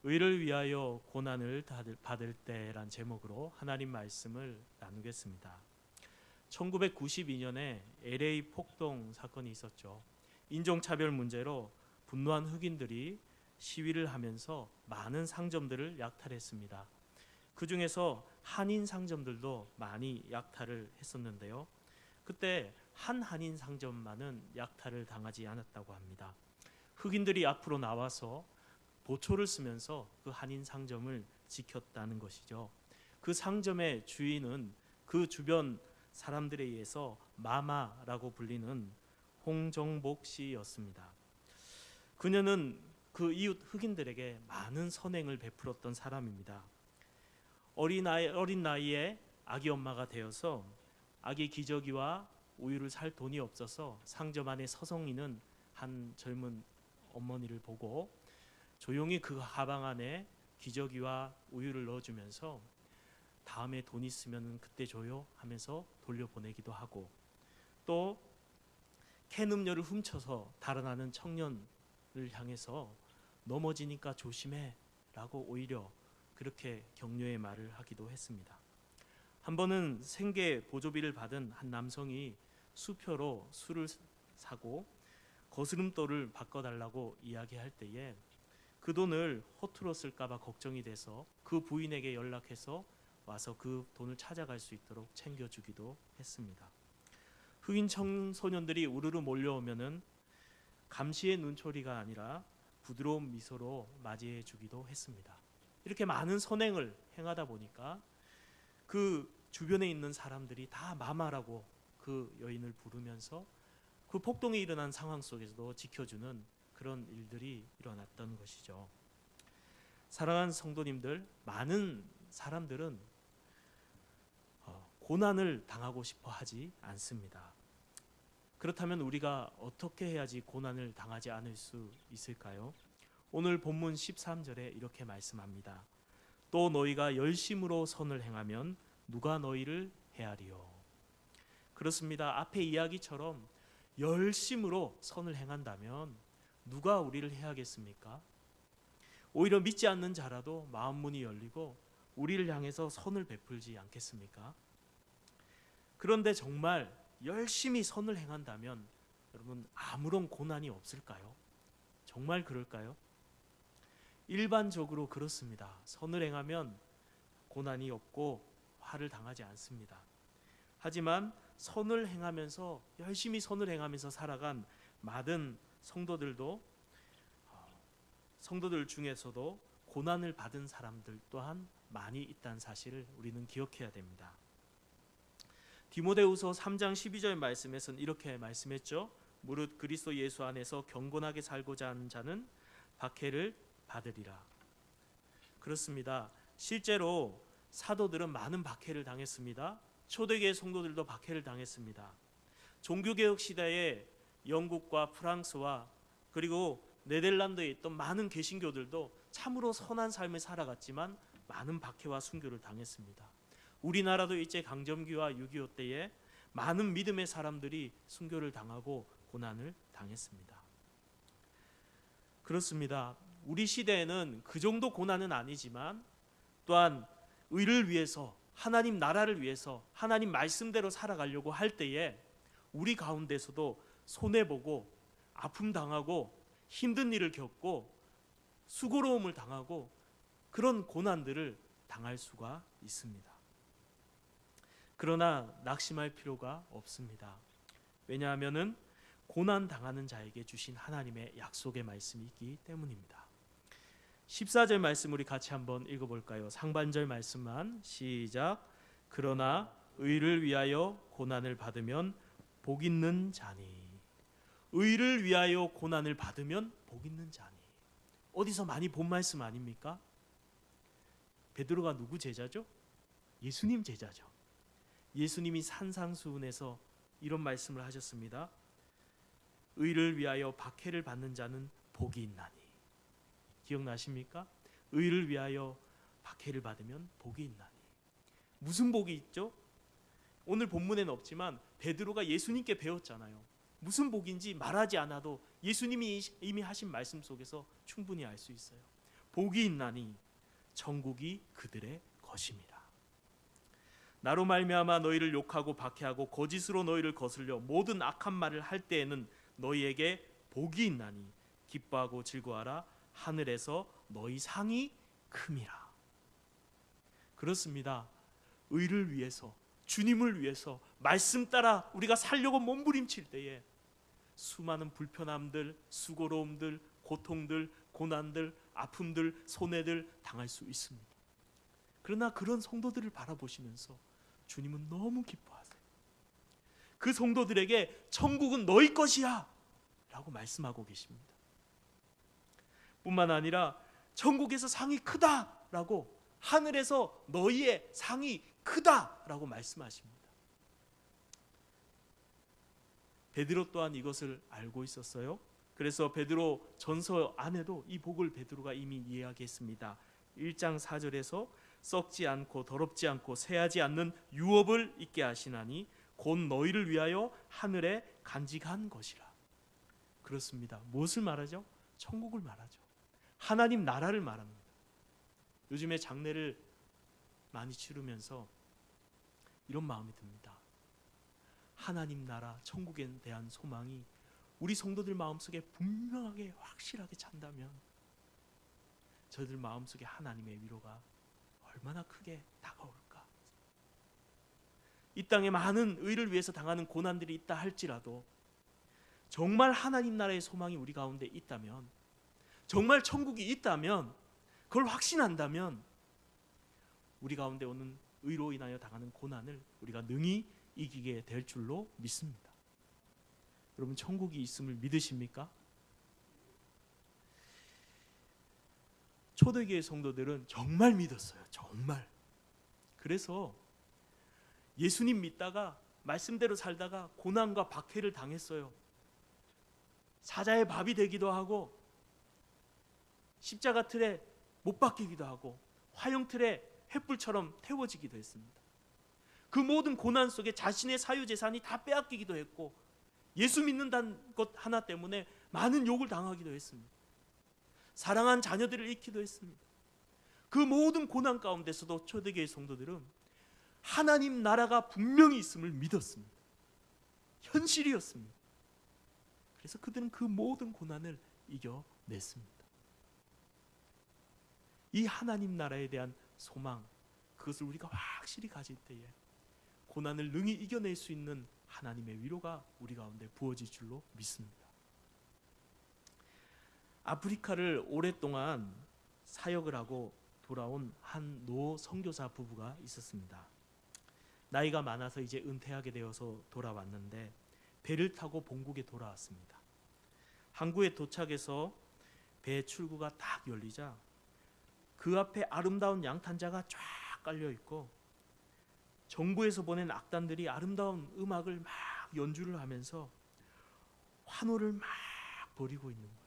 의를 위하여 고난을 받을 때란 제목으로 하나님 말씀을 나누겠습니다. 1992년에 LA 폭동 사건이 있었죠. 인종차별 문제로 분노한 흑인들이 시위를 하면서 많은 상점들을 약탈했습니다. 그 중에서 한인 상점들도 많이 약탈을 했었는데요. 그때 한 한인 상점만은 약탈을 당하지 않았다고 합니다. 흑인들이 앞으로 나와서 보초를 쓰면서 그 한인 상점을 지켰다는 것이죠. 그 상점의 주인은 그 주변 사람들에 의해서 마마라고 불리는 홍정복 씨였습니다. 그녀는 그 이웃 흑인들에게 많은 선행을 베풀었던 사람입니다. 어린 나이에 아기 엄마가 되어서 아기 기저귀와 우유를 살 돈이 없어서 상점 안에 서성이는 한 젊은 어머니를 보고 조용히 그 가방 안에 기저귀와 우유를 넣어주면서 다음에 돈 있으면 그때 줘요 하면서 돌려보내기도 하고, 또 캔 음료를 훔쳐서 달아나는 청년을 향해서 넘어지니까 조심해 라고 오히려 그렇게 격려의 말을 하기도 했습니다. 한 번은 생계 보조비를 받은 한 남성이 수표로 술을 사고 거스름돈을 바꿔달라고 이야기할 때에 그 돈을 허투루 쓸까봐 걱정이 돼서 그 부인에게 연락해서 와서 그 돈을 찾아갈 수 있도록 챙겨주기도 했습니다. 흑인 청소년들이 우르르 몰려오면은 감시의 눈초리가 아니라 부드러운 미소로 맞이해 주기도 했습니다. 이렇게 많은 선행을 행하다 보니까 그 주변에 있는 사람들이 다 마마라고 그 여인을 부르면서 그 폭동이 일어난 상황 속에서도 지켜주는 그런 일들이 일어났던 것이죠. 사랑하는 성도님들, 많은 사람들은 고난을 당하고 싶어 하지 않습니다. 그렇다면 우리가 어떻게 해야지 고난을 당하지 않을 수 있을까요? 오늘 본문 13절에 이렇게 말씀합니다. 또 너희가 열심으로 선을 행하면 누가 너희를 해하리요. 그렇습니다. 앞의 이야기처럼 열심으로 선을 행한다면 누가 우리를 해하겠습니까? 오히려 믿지 않는 자라도 마음 문이 열리고 우리를 향해서 선을 베풀지 않겠습니까? 그런데 정말 열심히 선을 행한다면 여러분 아무런 고난이 없을까요? 정말 그럴까요? 일반적으로 그렇습니다. 선을 행하면 고난이 없고 화를 당하지 않습니다. 하지만 선을 행하면서 열심히 선을 행하면서 살아간 많은 성도들 중에서도 고난을 받은 사람들 또한 많이 있다는 사실을 우리는 기억해야 됩니다. 디모데후서 3장 12절 말씀에서는 이렇게 말씀했죠. 무릇 그리스도 예수 안에서 경건하게 살고자 하는 자는 박해를 받으리라. 그렇습니다. 실제로 사도들은 많은 박해를 당했습니다. 초대교회 성도들도 박해를 당했습니다. 종교개혁 시대에 영국과 프랑스와 그리고 네덜란드에 있던 많은 개신교들도 참으로 선한 삶을 살아갔지만 많은 박해와 순교를 당했습니다. 우리나라도 일제 강점기와 6.25 때에 많은 믿음의 사람들이 순교를 당하고 고난을 당했습니다. 그렇습니다. 우리 시대에는 그 정도 고난은 아니지만 또한 의를 위해서, 하나님 나라를 위해서 하나님 말씀대로 살아가려고 할 때에 우리 가운데서도 손해보고 아픔 당하고 힘든 일을 겪고 수고로움을 당하고 그런 고난들을 당할 수가 있습니다. 그러나 낙심할 필요가 없습니다. 왜냐하면은 고난 당하는 자에게 주신 하나님의 약속의 말씀이 있기 때문입니다. 14절 말씀 우리 같이 한번 읽어볼까요? 상반절 말씀만 시작. 그러나 의를 위하여 고난을 받으면 복 있는 자니. 의를 위하여 고난을 받으면 복 있는 자니. 어디서 많이 본 말씀 아닙니까? 베드로가 누구 제자죠? 예수님 제자죠. 예수님이 산상수훈에서 이런 말씀을 하셨습니다. 의를 위하여 박해를 받는 자는 복이 있나니. 기억나십니까? 의를 위하여 박해를 받으면 복이 있나니. 무슨 복이 있죠? 오늘 본문에는 없지만 베드로가 예수님께 배웠잖아요. 무슨 복인지 말하지 않아도 예수님이 이미 하신 말씀 속에서 충분히 알 수 있어요. 복이 있나니 천국이 그들의 것입니다. 나로 말미암아 너희를 욕하고 박해하고 거짓으로 너희를 거슬려 모든 악한 말을 할 때에는 너희에게 복이 있나니 기뻐하고 즐거워하라. 하늘에서 너희 상이 큼이라. 그렇습니다. 의를 위해서, 주님을 위해서 말씀 따라 우리가 살려고 몸부림칠 때에 수많은 불편함들, 수고로움들, 고통들, 고난들, 아픔들, 손해들 당할 수 있습니다. 그러나 그런 성도들을 바라보시면서 주님은 너무 기뻐하세요. 그 성도들에게 천국은 너희 것이야 라고 말씀하고 계십니다. 뿐만 아니라 천국에서 상이 크다라고, 하늘에서 너희의 상이 크다라고 말씀하십니다. 베드로 또한 이것을 알고 있었어요. 그래서 베드로 전서 안에도 이 복을 베드로가 이미 이야기했습니다. 1장 4절에서 썩지 않고 더럽지 않고 새하지 않는 유업을 있게 하시나니 곧 너희를 위하여 하늘에 간직한 것이라. 그렇습니다. 무엇을 말하죠? 천국을 말하죠. 하나님 나라를 말합니다. 요즘에 장례를 많이 치르면서 이런 마음이 듭니다. 하나님 나라, 천국에 대한 소망이 우리 성도들 마음속에 분명하게 확실하게 찬다면 저희들 마음속에 하나님의 위로가 얼마나 크게 다가올까. 이 땅에 많은 의를 위해서 당하는 고난들이 있다 할지라도 정말 하나님 나라의 소망이 우리 가운데 있다면, 정말 천국이 있다면, 그걸 확신한다면 우리 가운데 오는 의로 인하여 당하는 고난을 우리가 능히 이기게 될 줄로 믿습니다. 여러분, 천국이 있음을 믿으십니까? 초대교회 성도들은 정말 믿었어요. 정말. 그래서 예수님 믿다가 말씀대로 살다가 고난과 박해를 당했어요. 사자의 밥이 되기도 하고 십자가 틀에 못 박히기도 하고 화형 틀에 횃불처럼 태워지기도 했습니다. 그 모든 고난 속에 자신의 사유재산이 다 빼앗기기도 했고 예수 믿는다는 것 하나 때문에 많은 욕을 당하기도 했습니다. 사랑한 자녀들을 잃기도 했습니다. 그 모든 고난 가운데서도 초대교회 성도들은 하나님 나라가 분명히 있음을 믿었습니다. 현실이었습니다. 그래서 그들은 그 모든 고난을 이겨냈습니다. 이 하나님 나라에 대한 소망, 그것을 우리가 확실히 가질 때에 고난을 능히 이겨낼 수 있는 하나님의 위로가 우리 가운데 부어질 줄로 믿습니다. 아프리카를 오랫동안 사역을 하고 돌아온 한 노 선교사 부부가 있었습니다. 나이가 많아서 이제 은퇴하게 되어서 돌아왔는데 배를 타고 본국에 돌아왔습니다. 항구에 도착해서 배 출구가 딱 열리자 그 앞에 아름다운 양탄자가 쫙 깔려 있고 정부에서 보낸 악단들이 아름다운 음악을 막 연주를 하면서 환호를 막 벌이고 있는 거예요.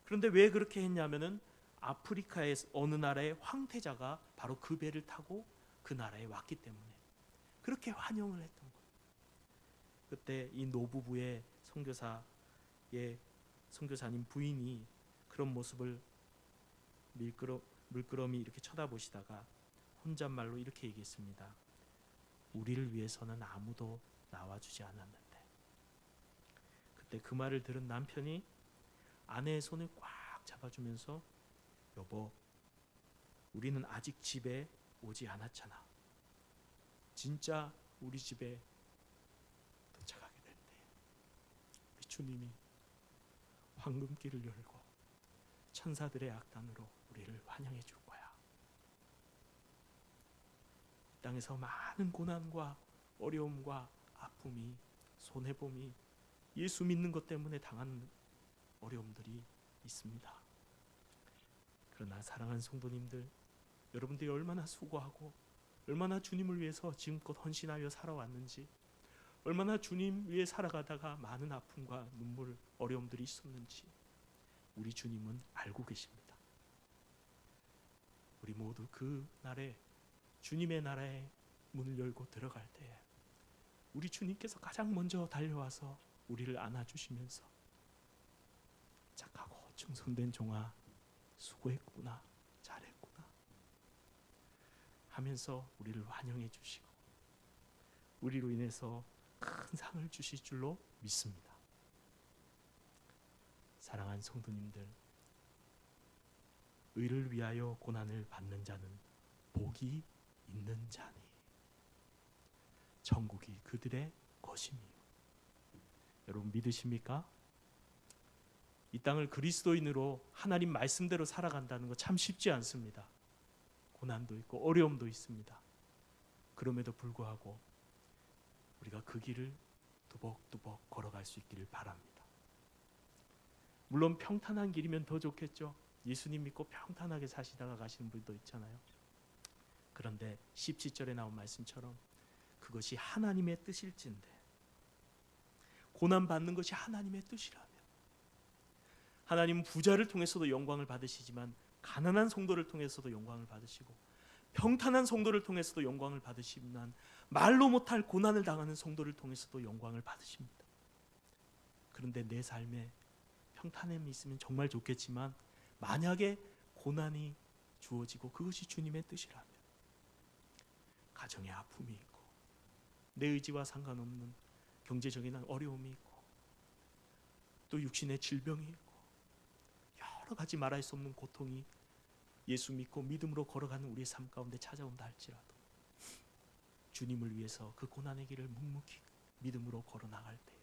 그런데 왜 그렇게 했냐면은 아프리카의 어느 나라의 황태자가 바로 그 배를 타고 그 나라에 왔기 때문에 그렇게 환영을 했던 거예요. 그때 이 노부부의 선교사님 부인이 그런 모습을 물끄러미 이렇게 쳐다보시다가 혼잣말로 이렇게 얘기했습니다. 우리를 위해서는 아무도 나와주지 않았는데. 그때 그 말을 들은 남편이 아내의 손을 꽉 잡아주면서 여보, 우리는 아직 집에 오지 않았잖아. 진짜 우리 집에 도착하게 될 때 우리 주님이 황금길을 열고 천사들의 악단으로 우리를 환영해 줄 거야. 이 땅에서 많은 고난과 어려움과 아픔이, 손해봄이 예수 믿는 것 때문에 당하는 어려움들이 있습니다. 그러나 사랑하는 성도님들, 여러분들이 얼마나 수고하고 얼마나 주님을 위해서 지금껏 헌신하여 살아왔는지, 얼마나 주님 위해 살아가다가 많은 아픔과 눈물, 어려움들이 있었는지 우리 주님은 알고 계십니다. 우리 모두 그 날에 주님의 나라에 문을 열고 들어갈 때에 우리 주님께서 가장 먼저 달려와서 우리를 안아주시면서 착하고 충성된 종아, 수고했구나, 잘했구나 하면서 우리를 환영해 주시고 우리로 인해서 큰 상을 주실 줄로 믿습니다. 사랑하는 성도님들, 의를 위하여 고난을 받는 자는 복이 있는 자니 천국이 그들의 것이며. 여러분 믿으십니까? 이 땅을 그리스도인으로 하나님 말씀대로 살아간다는 거 참 쉽지 않습니다. 고난도 있고 어려움도 있습니다. 그럼에도 불구하고 우리가 그 길을 두벅두벅 걸어갈 수 있기를 바랍니다. 물론 평탄한 길이면 더 좋겠죠. 예수님 믿고 평탄하게 사시다가 가시는 분도 있잖아요. 그런데 17절에 나온 말씀처럼 그것이 하나님의 뜻일진데, 고난받는 것이 하나님의 뜻이라면, 하나님은 부자를 통해서도 영광을 받으시지만 가난한 성도를 통해서도 영광을 받으시고 평탄한 성도를 통해서도 영광을 받으시지만 말로 못할 고난을 당하는 성도를 통해서도 영광을 받으십니다. 그런데 내 삶에 평탄함이 있으면 정말 좋겠지만 만약에 고난이 주어지고 그것이 주님의 뜻이라면, 가정에 아픔이 있고 내 의지와 상관없는 경제적인 어려움이 있고 또 육신의 질병이 있고 여러 가지 말할 수 없는 고통이 예수 믿고 믿음으로 걸어가는 우리의 삶 가운데 찾아온다 할지라도 주님을 위해서 그 고난의 길을 묵묵히 믿음으로 걸어 나갈 때에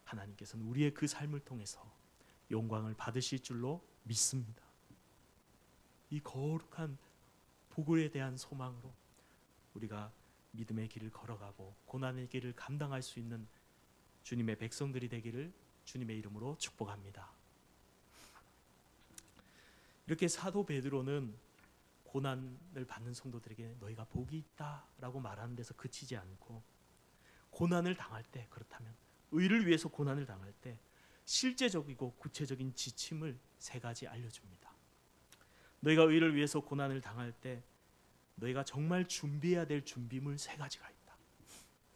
하나님께서는 우리의 그 삶을 통해서 영광을 받으실 줄로 믿습니다. 이 거룩한 복에 대한 소망으로 우리가 믿음의 길을 걸어가고 고난의 길을 감당할 수 있는 주님의 백성들이 되기를 주님의 이름으로 축복합니다. 이렇게 사도 베드로는 고난을 받는 성도들에게 너희가 복이 있다라고 말하는 데서 그치지 않고, 고난을 당할 때, 그렇다면 의를 위해서 고난을 당할 때 실제적이고 구체적인 지침을 3가지 알려줍니다. 너희가 의를 위해서 고난을 당할 때 너희가 정말 준비해야 될 준비물 3가지가 있다.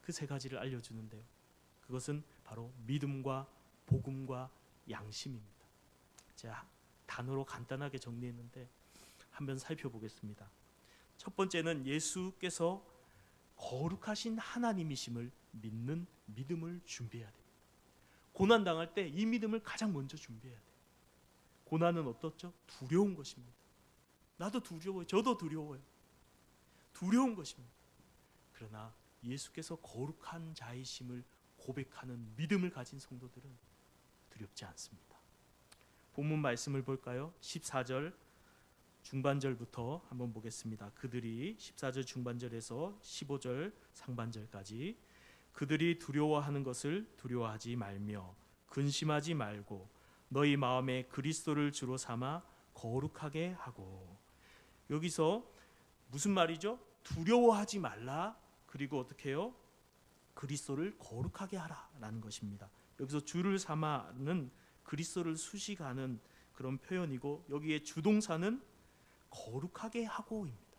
그 3가지를 알려주는데요, 그것은 바로 믿음과 복음과 양심입니다. 제가 단어로 간단하게 정리했는데 한번 살펴보겠습니다. 첫 번째는 예수께서 거룩하신 하나님이심을 믿는 믿음을 준비해야 됩니다. 고난 당할 때 이 믿음을 가장 먼저 준비해야 돼요. 고난은 어떻죠? 두려운 것입니다. 나도 두려워요. 저도 두려워요. 두려운 것입니다. 그러나 예수께서 거룩한 자이심을 고백하는 믿음을 가진 성도들은 두렵지 않습니다. 본문 말씀을 볼까요? 14절 중반절부터 한번 보겠습니다. 그들이 14절 중반절에서 15절 상반절까지 그들이 두려워하는 것을 두려워하지 말며 근심하지 말고 너희 마음에 그리스도를 주로 삼아 거룩하게 하고. 여기서 무슨 말이죠? 두려워하지 말라, 그리고 어떻게 해요? 그리스도를 거룩하게 하라라는 것입니다. 여기서 주를 삼아는 그리스도를 수식하는 그런 표현이고, 여기에 주동사는 거룩하게 하고입니다.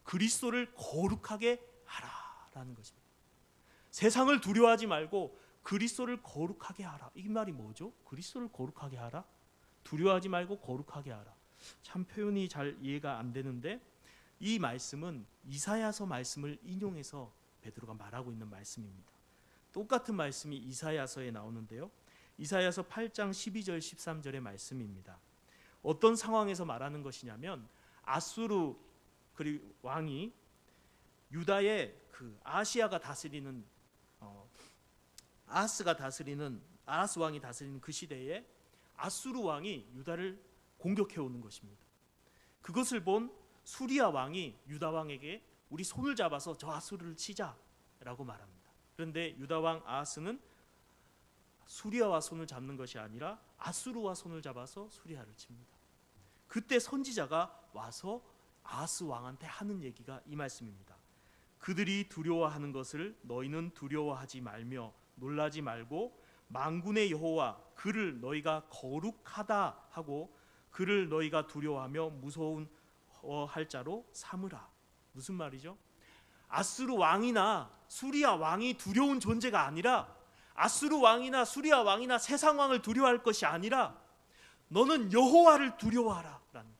그리스도를 거룩하게 하라라는 것입니다. 세상을 두려워하지 말고 그리스도를 거룩하게 하라. 이 말이 뭐죠? 그리스도를 거룩하게 하라? 두려워하지 말고 거룩하게 하라. 참 표현이 잘 이해가 안 되는데, 이 말씀은 이사야서 말씀을 인용해서 베드로가 말하고 있는 말씀입니다. 똑같은 말씀이 이사야서에 나오는데요, 이사야서 8장 12절 13절의 말씀입니다. 어떤 상황에서 말하는 것이냐면, 아수르 그리고 왕이 유다의 그 아시아가 다스리는 아하스 왕이 다스리는 그 시대에 아수르 왕이 유다를 공격해 오는 것입니다. 그것을 본 수리아 왕이 유다 왕에게 우리 손을 잡아서 저 아수르를 치자라고 말합니다. 그런데 유다 왕 아하스는 수리아와 손을 잡는 것이 아니라 아수르와 손을 잡아서 수리아를 칩니다. 그때 선지자가 와서 아하스 왕한테 하는 얘기가 이 말씀입니다. 그들이 두려워하는 것을 너희는 두려워하지 말며 놀라지 말고 만군의 여호와 그를 너희가 거룩하다 하고 그를 너희가 두려워하며 무서워할 자로 삼으라. 무슨 말이죠? 아수르 왕이나 수리아 왕이 두려운 존재가 아니라, 아수르 왕이나 수리아 왕이나 세상 왕을 두려워할 것이 아니라 너는 여호와를 두려워하라 라는.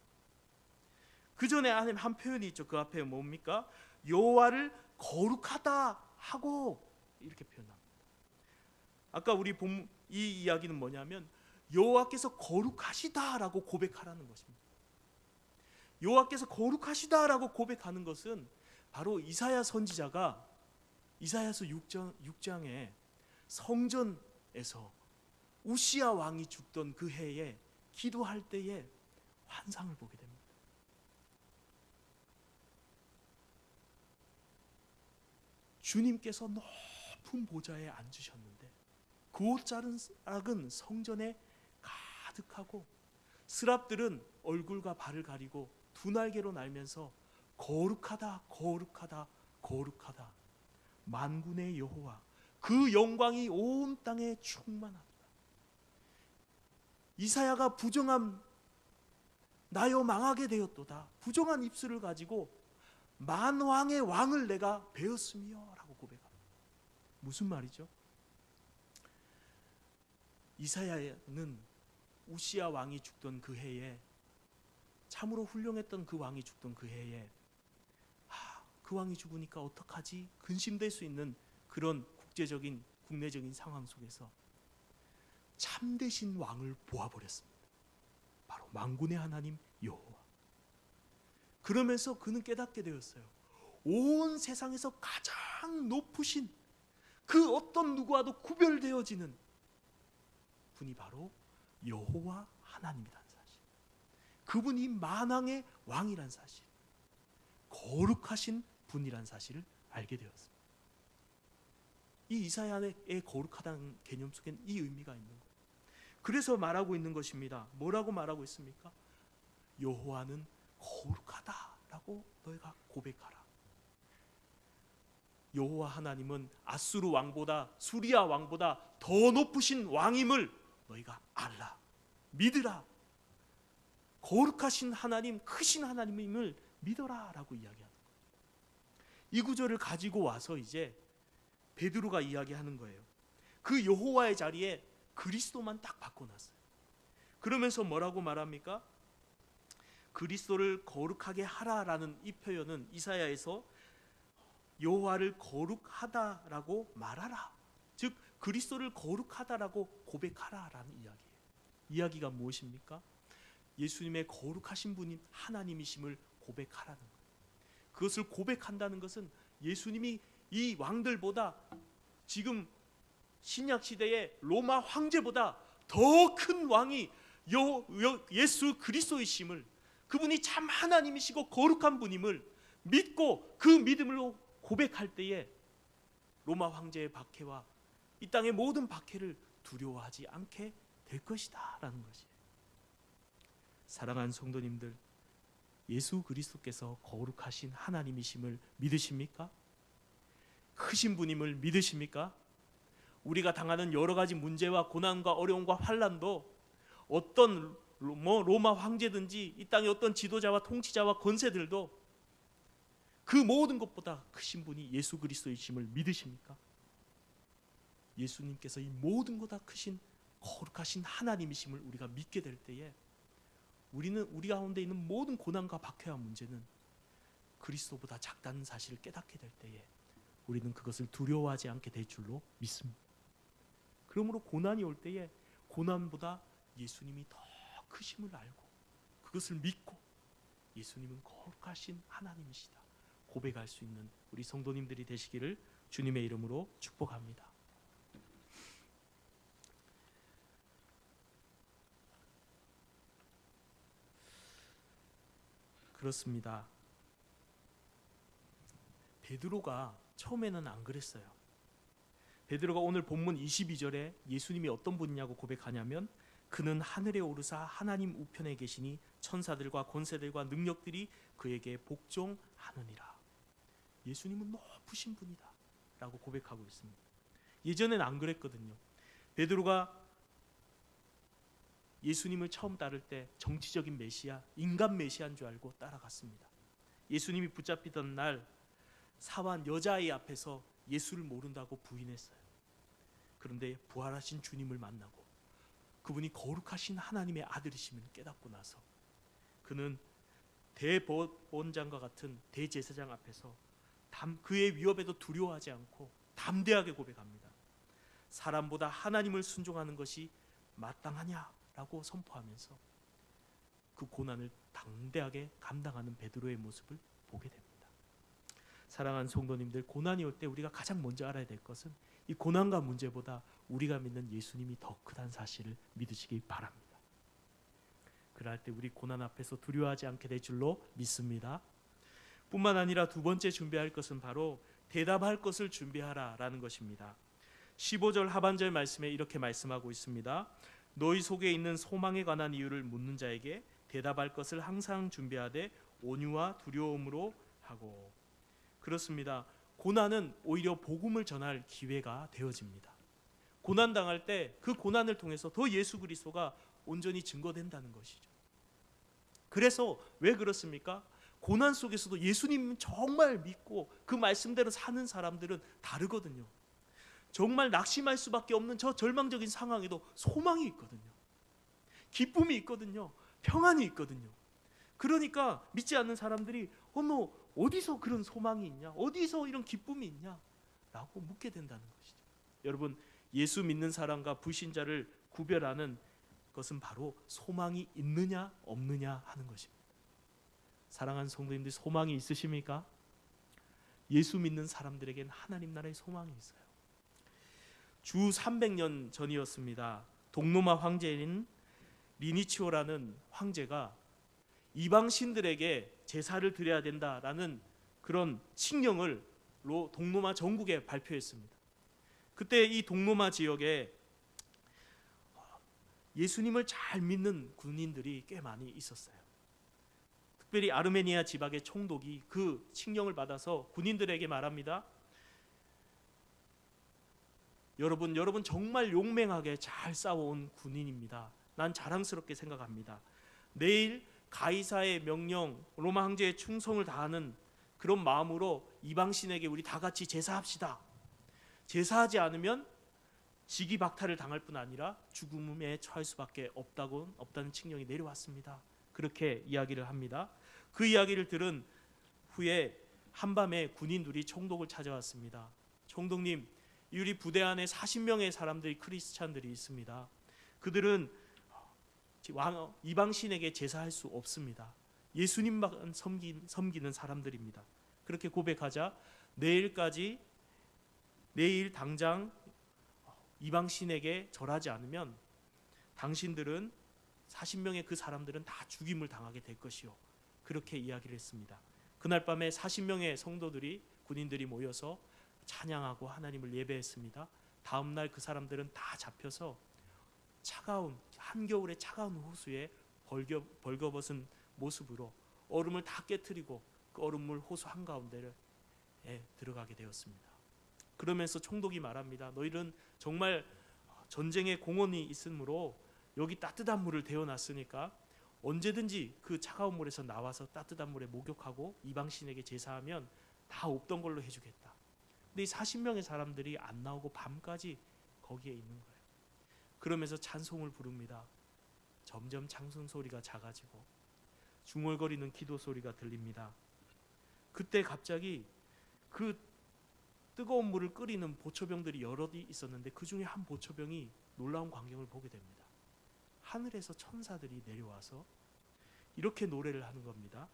그 전에 한 표현이 있죠. 그 앞에 뭡니까? 여호와를 거룩하다 하고 이렇게 표현합니다. 아까 우리 이 이야기는 뭐냐면 여호와께서 거룩하시다라고 고백하라는 것입니다. 여호와께서 거룩하시다라고 고백하는 것은 바로 이사야 선지자가 이사야서 6장에 성전에서 우시야 왕이 죽던 그 해에 기도할 때에 환상을 보게 됩니다. 주님께서 높은 보좌에 앉으셨는데 그 옷자락은 성전에 가득하고 스랍들은 얼굴과 발을 가리고 두 날개로 날면서 거룩하다 거룩하다 거룩하다 만군의 여호와 그 영광이 온 땅에 충만하다. 이사야가 부정함 나여 망하게 되었도다. 부정한 입술을 가지고 만왕의 왕을 내가 베었으며 라고 고백합니다. 무슨 말이죠? 이사야는 우시야 왕이 죽던 그 해에, 참으로 훌륭했던 그 왕이 죽던 그 해에 그 왕이 죽으니까 어떡하지? 근심될 수 있는 그런 국내적인 상황 속에서 참되신 왕을 보아버렸습니다. 바로 만군의 하나님 여호와. 그러면서 그는 깨닫게 되었어요. 온 세상에서 가장 높으신 그 어떤 누구와도 구별되어지는 분이 바로 여호와 하나님이라는 사실, 그분이 만왕의 왕이란 사실, 거룩하신 분이란 사실을 알게 되었습니다. 이 이사야의 거룩하다는 개념 속엔 이 의미가 있는 거예요. 그래서 말하고 있는 것입니다. 뭐라고 말하고 있습니까? 여호와는 거룩하다라고 너희가 고백하라. 여호와 하나님은 아수르 왕보다, 수리아 왕보다 더 높으신 왕임을 너희가 알라, 믿으라. 거룩하신 하나님, 크신 하나님임을 믿어라 라고 이야기하는 거예요. 이 구절을 가지고 와서 이제 베드로가 이야기하는 거예요. 그 여호와의 자리에 그리스도만 딱 바꿔놨어요. 그러면서 뭐라고 말합니까? 그리스도를 거룩하게 하라라는 이 표현은 이사야에서 여호와를 거룩하다라고 말하라, 즉 그리스도를 거룩하다라고 고백하라라는 이야기예요. 이야기가 무엇입니까? 예수님의 거룩하신 분인 하나님이심을 고백하라는 거예요. 그것을 고백한다는 것은 예수님이 이 왕들보다, 지금 신약 시대의 로마 황제보다 더 큰 왕이 예수 그리스도이심을, 그분이 참 하나님이시고 거룩한 분임을 믿고 그 믿음으로 고백할 때에 로마 황제의 박해와 이 땅의 모든 박해를 두려워하지 않게 될 것이다 라는 것이에요. 사랑하는 성도님들, 예수 그리스도께서 거룩하신 하나님이심을 믿으십니까? 크신 분임을 믿으십니까? 우리가 당하는 여러 가지 문제와 고난과 어려움과 환난도 어떤 로마 황제든지 이 땅의 어떤 지도자와 통치자와 권세들도 그 모든 것보다 크신 분이 예수 그리스도이심을 믿으십니까? 예수님께서 이 모든 것보다 크신 거룩하신 하나님이심을 우리가 믿게 될 때에 우리는 우리 가운데 있는 모든 고난과 박해와 문제는 그리스도보다 작다는 사실을 깨닫게 될 때에 우리는 그것을 두려워하지 않게 될 줄로 믿습니다. 그러므로 고난이 올 때에 고난보다 예수님이 더 크심을 알고 그것을 믿고 예수님은 거룩하신 하나님이시다 고백할 수 있는 우리 성도님들이 되시기를 주님의 이름으로 축복합니다. 그렇습니다. 베드로가 처음에는 안 그랬어요. 베드로가 오늘 본문 22절에 예수님이 어떤 분이냐고 고백하냐면, 그는 하늘에 오르사 하나님 우편에 계시니 천사들과 권세들과 능력들이 그에게 복종하느니라. 예수님은 높으신 분이다 라고 고백하고 있습니다. 예전에는 안 그랬거든요. 베드로가 예수님을 처음 따를 때 정치적인 메시아, 인간 메시아인 줄 알고 따라갔습니다. 예수님이 붙잡히던 날 사환 여자아이 앞에서 예수를 모른다고 부인했어요. 그런데 부활하신 주님을 만나고 그분이 거룩하신 하나님의 아들이심을 깨닫고 나서 그는 대법원장과 같은 대제사장 앞에서 그의 위협에도 두려워하지 않고 담대하게 고백합니다. 사람보다 하나님을 순종하는 것이 마땅하냐라고 선포하면서 그 고난을 당대하게 감당하는 베드로의 모습을 보게 됩니다. 사랑하는 성도님들, 고난이 올 때 우리가 가장 먼저 알아야 될 것은 이 고난과 문제보다 우리가 믿는 예수님이 더 크다는 사실을 믿으시기 바랍니다. 그럴 때 우리 고난 앞에서 두려워하지 않게 될 줄로 믿습니다. 뿐만 아니라 두 번째 준비할 것은 바로 대답할 것을 준비하라라는 것입니다. 15절 하반절 말씀에 이렇게 말씀하고 있습니다. 너희 속에 있는 소망에 관한 이유를 묻는 자에게 대답할 것을 항상 준비하되 온유와 두려움으로 하고. 그렇습니다. 고난은 오히려 복음을 전할 기회가 되어집니다. 고난 당할 때 그 고난을 통해서 더 예수 그리스도가 온전히 증거된다는 것이죠. 그래서 왜 그렇습니까? 고난 속에서도 예수님 정말 믿고 그 말씀대로 사는 사람들은 다르거든요. 정말 낙심할 수밖에 없는 저 절망적인 상황에도 소망이 있거든요. 기쁨이 있거든요. 평안이 있거든요. 그러니까 믿지 않는 사람들이 너 어디서 그런 소망이 있냐? 어디서 이런 기쁨이 있냐? 라고 묻게 된다는 것이죠. 여러분, 예수 믿는 사람과 불신자를 구별하는 것은 바로 소망이 있느냐 없느냐 하는 것입니다. 사랑하는 성도님들, 소망이 있으십니까? 예수 믿는 사람들에겐 하나님 나라의 소망이 있어요. 주 300년 전이었습니다. 동로마 황제인 리니치오라는 황제가 이방 신들에게 제사를 드려야 된다라는 그런 칙령을 동로마 전국에 발표했습니다. 그때 이 동로마 지역에 예수님을 잘 믿는 군인들이 꽤 많이 있었어요. 특별히 아르메니아 지방의 총독이 그 칙령을 받아서 군인들에게 말합니다. 여러분 정말 용맹하게 잘 싸워온 군인입니다. 난 자랑스럽게 생각합니다. 내일 가이사의 명령, 로마 황제의 충성을 다하는 그런 마음으로 이방신에게 우리 다 같이 제사합시다. 제사하지 않으면 직위박탈을 당할 뿐 아니라 죽음에 처할 수밖에 없다는 칙령이 내려왔습니다. 그렇게 이야기를 합니다. 그 이야기를 들은 후에 한밤에 군인들이 총독을 찾아왔습니다. 총독님, 우리 부대 안에 40명의 사람들이 크리스찬들이 있습니다. 그들은 이방신에게 제사할 수 없습니다. 예수님만 섬기는 사람들입니다. 그렇게 고백하자 내일 당장 이방신에게 절하지 않으면 당신들은 40명의 그 사람들은 다 죽임을 당하게 될 것이요. 그렇게 이야기를 했습니다. 그날 밤에 40명의 성도들이 군인들이 모여서 찬양하고 하나님을 예배했습니다. 다음 날 그 사람들은 다 잡혀서 한겨울의 차가운 호수에 벌거벗은 모습으로 얼음을 다 깨트리고 그 얼음물 호수 한가운데를 들어가게 되었습니다. 그러면서 총독이 말합니다. 너희는 정말 전쟁의 공헌이 있으므로 여기 따뜻한 물을 데워놨으니까 언제든지 그 차가운 물에서 나와서 따뜻한 물에 목욕하고 이방신에게 제사하면 다 없던 걸로 해주겠다. 근데 이 40명의 사람들이 안 나오고 밤까지 거기에 있는 거예요. 그러면서 찬송을 부릅니다. 점점 찬송 소리가 작아지고 중얼거리는 기도 소리가 들립니다. 그때 갑자기 그 뜨거운 물을 끓이는 보초병들이 여럿이 있었는데 그 중에 한 보초병이 놀라운 광경을 보게 됩니다. 하늘에서 천사들이 내려와서 이렇게 노래를 하는 겁니다.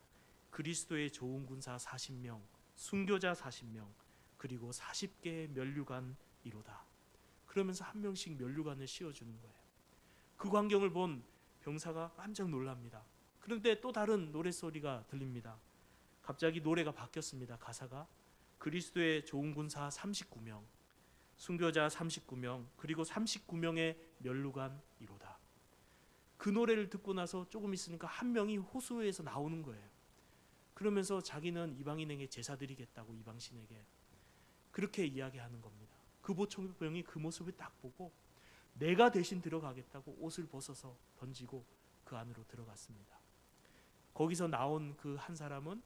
그리스도의 좋은 군사 40명, 순교자 40명, 그리고 40개의 면류관이로다. 그러면서 한 명씩 면류관을 씌워주는 거예요. 그 광경을 본 병사가 깜짝 놀랍니다. 그런데 또 다른 노랫소리가 들립니다. 갑자기 노래가 바뀌었습니다. 가사가 그리스도의 좋은 군사 39명, 순교자 39명, 그리고 39명의 면류관이로다. 그 노래를 듣고 나서 조금 있으니까 한 명이 호수에서 나오는 거예요. 그러면서 자기는 이방인에게 제사 드리겠다고 이방신에게 그렇게 이야기하는 겁니다. 그 보초병이 그 모습을 딱 보고 내가 대신 들어가겠다고 옷을 벗어서 던지고 그 안으로 들어갔습니다. 거기서 나온 그 한 사람은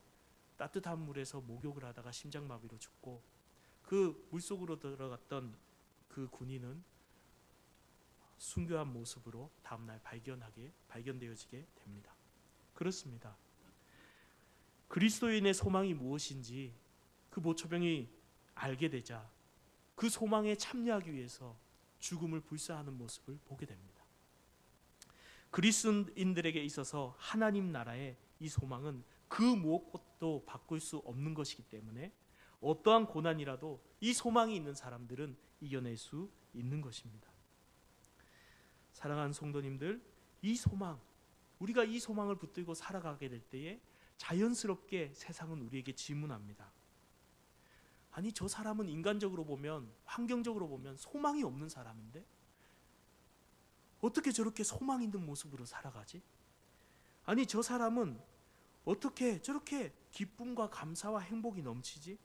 따뜻한 물에서 목욕을 하다가 심장마비로 죽고 그 물속으로 들어갔던 그 군인은 순교한 모습으로 다음날 발견되어지게 됩니다. 그렇습니다. 그리스도인의 소망이 무엇인지 그 모초병이 알게 되자 그 소망에 참여하기 위해서 죽음을 불사하는 모습을 보게 됩니다. 그리스도인들에게 있어서 하나님 나라의 이 소망은 그 무엇도 바꿀 수 없는 것이기 때문에 어떠한 고난이라도 이 소망이 있는 사람들은 이겨낼 수 있는 것입니다. 사랑하는 성도님들, 이 소망, 우리가 이 소망을 붙들고 살아가게 될 때에 자연스럽게 세상은 우리에게 질문합니다. 아니, 저 사람은 인간적으로 보면, 환경적으로 보면 소망이 없는 사람인데 어떻게 저렇게 소망 있는 모습으로 살아가지? 아니, 저 사람은 어떻게 저렇게 기쁨과 감사와 행복이 넘치지?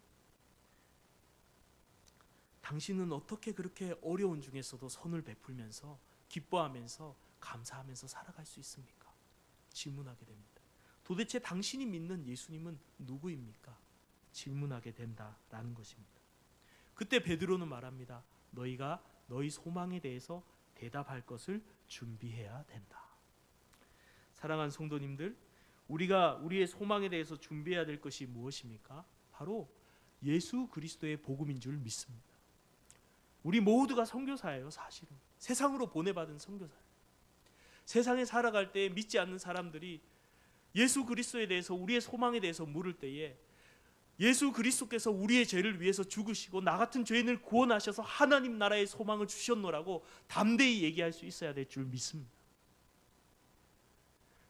당신은 어떻게 그렇게 어려운 중에서도 선을 베풀면서 기뻐하면서 감사하면서 살아갈 수 있습니까? 질문하게 됩니다. 도대체 당신이 믿는 예수님은 누구입니까? 질문하게 된다라는 것입니다. 그때 베드로는 말합니다. 너희가 너희 소망에 대해서 대답할 것을 준비해야 된다. 사랑하는 성도님들, 우리가 우리의 소망에 대해서 준비해야 될 것이 무엇입니까? 바로 예수 그리스도의 복음인 줄 믿습니다. 우리 모두가 선교사예요. 사실은 세상으로 보내받은 선교사예요. 세상에 살아갈 때 믿지 않는 사람들이 예수 그리스도에 대해서, 우리의 소망에 대해서 물을 때에 예수 그리스도께서 우리의 죄를 위해서 죽으시고 나 같은 죄인을 구원하셔서 하나님 나라의 소망을 주셨노라고 담대히 얘기할 수 있어야 될 줄 믿습니다.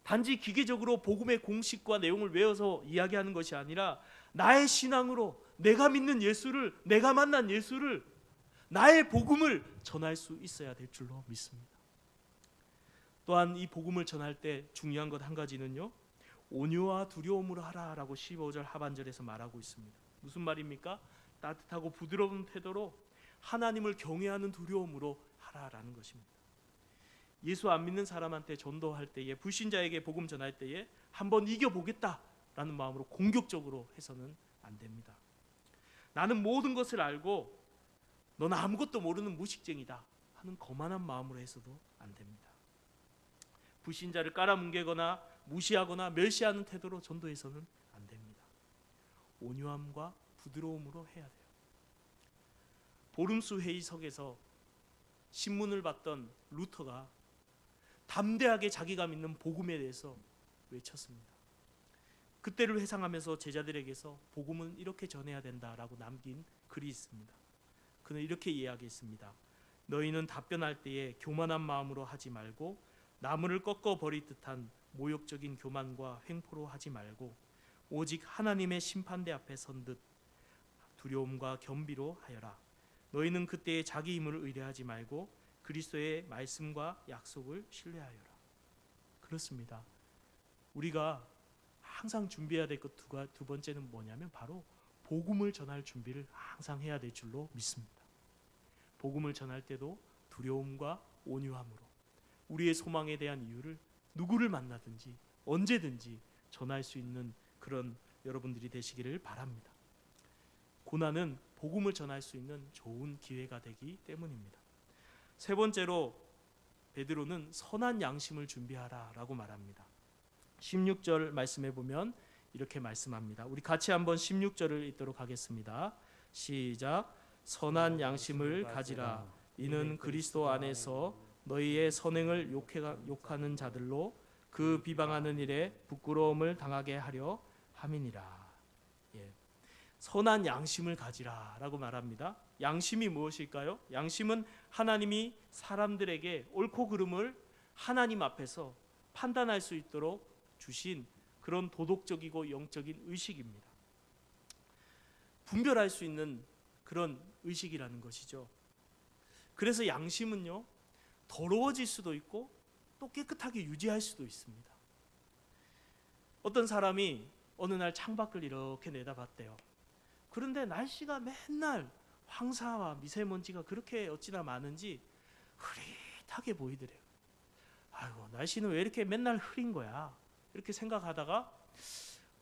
단지 기계적으로 복음의 공식과 내용을 외워서 이야기하는 것이 아니라 나의 신앙으로 내가 믿는 예수를, 내가 만난 예수를, 나의 복음을 전할 수 있어야 될 줄로 믿습니다. 또한 이 복음을 전할 때 중요한 것 한 가지는요, 온유와 두려움으로 하라라고 15절 하반절에서 말하고 있습니다. 무슨 말입니까? 따뜻하고 부드러운 태도로 하나님을 경외하는 두려움으로 하라라는 것입니다. 예수 안 믿는 사람한테 전도할 때에, 불신자에게 복음 전할 때에 한번 이겨보겠다라는 마음으로 공격적으로 해서는 안 됩니다. 나는 모든 것을 알고 너는 아무것도 모르는 무식쟁이다 하는 거만한 마음으로 해서도 안 됩니다. 불신자를 깔아뭉개거나 무시하거나 멸시하는 태도로 전도해서는 안 됩니다. 온유함과 부드러움으로 해야 돼요. 보름수 회의석에서 신문을 받던 루터가 담대하게 자기가 믿는 복음에 대해서 외쳤습니다. 그때를 회상하면서 제자들에게서 복음은 이렇게 전해야 된다라고 남긴 글이 있습니다. 그는 이렇게 이야기했습니다. 너희는 답변할 때에 교만한 마음으로 하지 말고 나무를 꺾어 버릴 듯한 모욕적인 교만과 횡포로 하지 말고 오직 하나님의 심판대 앞에 선 듯 두려움과 겸비로 하여라. 너희는 그때에 자기 힘을 의뢰하지 말고 그리스도의 말씀과 약속을 신뢰하여라. 그렇습니다. 우리가 항상 준비해야 될 것 두 번째는 뭐냐면 바로 복음을 전할 준비를 항상 해야 될 줄로 믿습니다. 복음을 전할 때도 두려움과 온유함으로 우리의 소망에 대한 이유를 누구를 만나든지 언제든지 전할 수 있는 그런 여러분들이 되시기를 바랍니다. 고난은 복음을 전할 수 있는 좋은 기회가 되기 때문입니다. 세 번째로 베드로는 선한 양심을 준비하라라고 말합니다. 16절 말씀해 보면 이렇게 말씀합니다. 우리 같이 한번 16절을 읽도록 하겠습니다. 시작. 선한 양심을 가지라. 이는 그리스도 안에서 너희의 선행을 욕하는 자들로 그 비방하는 일에 부끄러움을 당하게 하려 함이니라. 선한 양심을 가지라라고 말합니다. 양심이 무엇일까요? 양심은 하나님이 사람들에게 옳고 그름을 하나님 앞에서 판단할 수 있도록 주신 그런 도덕적이고 영적인 의식입니다. 분별할 수 있는 그런 의식이라는 것이죠. 그래서 양심은요, 더러워질 수도 있고 또 깨끗하게 유지할 수도 있습니다. 어떤 사람이 어느 날 창밖을 이렇게 내다봤대요. 그런데 날씨가 맨날 황사와 미세먼지가 그렇게 어찌나 많은지 흐릿하게 보이더래요. 아이고, 날씨는 왜 이렇게 맨날 흐린 거야? 이렇게 생각하다가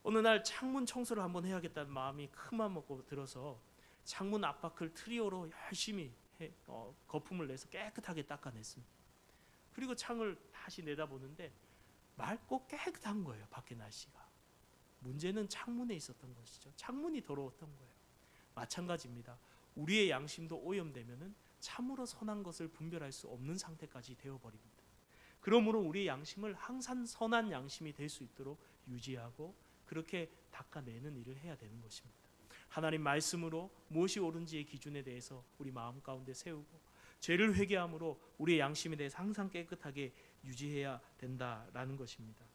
어느 날 창문 청소를 한번 해야겠다는 마음이 큰맘 먹고 들어서 창문 앞바퀴를 트리오로 열심히 거품을 내서 깨끗하게 닦아냈습니다. 그리고 창을 다시 내다보는데 맑고 깨끗한 거예요. 밖에 날씨가. 문제는 창문에 있었던 것이죠. 창문이 더러웠던 거예요. 마찬가지입니다. 우리의 양심도 오염되면은 참으로 선한 것을 분별할 수 없는 상태까지 되어버립니다. 그러므로 우리의 양심을 항상 선한 양심이 될 수 있도록 유지하고 그렇게 닦아내는 일을 해야 되는 것입니다. 하나님 말씀으로 무엇이 옳은지의 기준에 대해서 우리 마음 가운데 세우고 죄를 회개함으로 우리의 양심에 대해서 항상 깨끗하게 유지해야 된다라는 것입니다.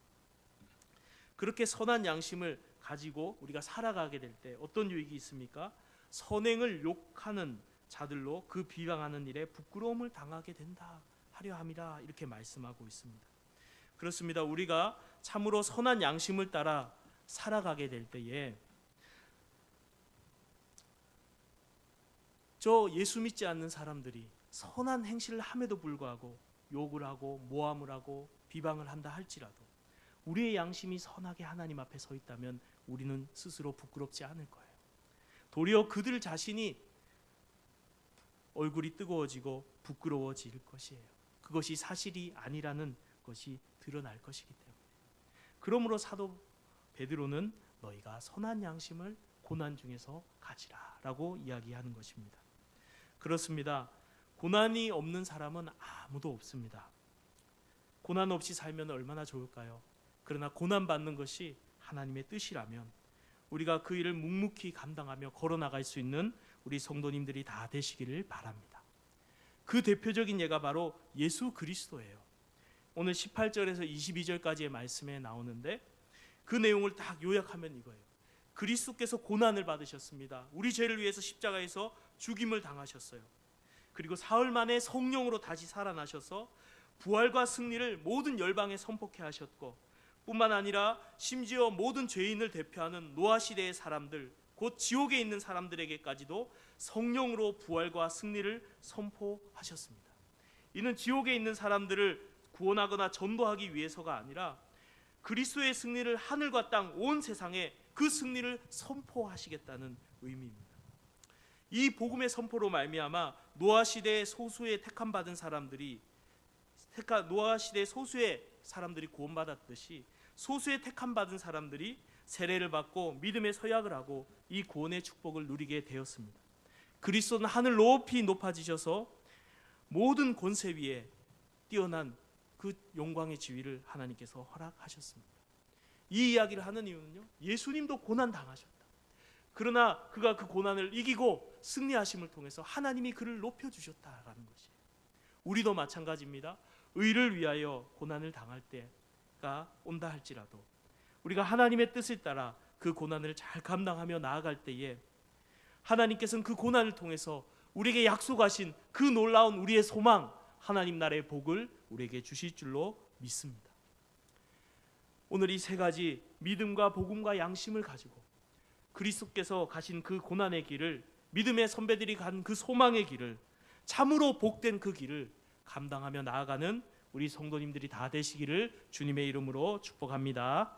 그렇게 선한 양심을 가지고 우리가 살아가게 될 때 어떤 유익이 있습니까? 선행을 욕하는 자들로 그 비방하는 일에 부끄러움을 당하게 된다 하려 함이라 이렇게 말씀하고 있습니다. 그렇습니다. 우리가 참으로 선한 양심을 따라 살아가게 될 때에 저 예수 믿지 않는 사람들이 선한 행실을 함에도 불구하고 욕을 하고 모함을 하고 비방을 한다 할지라도 우리의 양심이 선하게 하나님 앞에 서 있다면 우리는 스스로 부끄럽지 않을 거예요. 도리어 그들 자신이 얼굴이 뜨거워지고 부끄러워질 것이에요. 그것이 사실이 아니라는 것이 드러날 것이기 때문에. 그러므로 사도 베드로는 너희가 선한 양심을 고난 중에서 가지라라고 이야기하는 것입니다. 그렇습니다. 고난이 없는 사람은 아무도 없습니다. 고난 없이 살면 얼마나 좋을까요? 그러나 고난 받는 것이 하나님의 뜻이라면 우리가 그 일을 묵묵히 감당하며 걸어나갈 수 있는 우리 성도님들이 다 되시기를 바랍니다. 그 대표적인 예가 바로 예수 그리스도예요. 오늘 18절에서 22절까지의 말씀에 나오는데 그 내용을 딱 요약하면 이거예요. 그리스도께서 고난을 받으셨습니다. 우리 죄를 위해서 십자가에서 죽임을 당하셨어요. 그리고 사흘 만에 성령으로 다시 살아나셔서 부활과 승리를 모든 열방에 선포케 하셨고 뿐만 아니라 심지어 모든 죄인을 대표하는 노아 시대의 사람들, 곧 지옥에 있는 사람들에게까지도 성령으로 부활과 승리를 선포하셨습니다. 이는 지옥에 있는 사람들을 구원하거나 전도하기 위해서가 아니라 그리스도의 승리를 하늘과 땅 온 세상에 그 승리를 선포하시겠다는 의미입니다. 이 복음의 선포로 말미암아 노아 시대의 소수의 택함 받은 사람들이 노아 시대의 소수의 사람들이 구원받았듯이 소수의 택함 받은 사람들이 세례를 받고 믿음의 서약을 하고 이 구원의 축복을 누리게 되었습니다. 그리스도는 하늘 높이 높아지셔서 모든 권세 위에 뛰어난 그 영광의 지위를 하나님께서 허락하셨습니다. 이 이야기를 하는 이유는요, 예수님도 고난 당하셨다. 그러나 그가 그 고난을 이기고 승리하심을 통해서 하나님이 그를 높여주셨다라는 것이에요. 우리도 마찬가지입니다. 의를 위하여 고난을 당할 때가 온다 할지라도 우리가 하나님의 뜻을 따라 그 고난을 잘 감당하며 나아갈 때에 하나님께서는 그 고난을 통해서 우리에게 약속하신 그 놀라운 우리의 소망, 하나님 나라의 복을 우리에게 주실 줄로 믿습니다. 오늘 이 세 가지 믿음과 복음과 양심을 가지고 그리스도께서 가신 그 고난의 길을, 믿음의 선배들이 간 그 소망의 길을, 참으로 복된 그 길을 감당하며 나아가는 우리 성도님들이 다 되시기를 주님의 이름으로 축복합니다.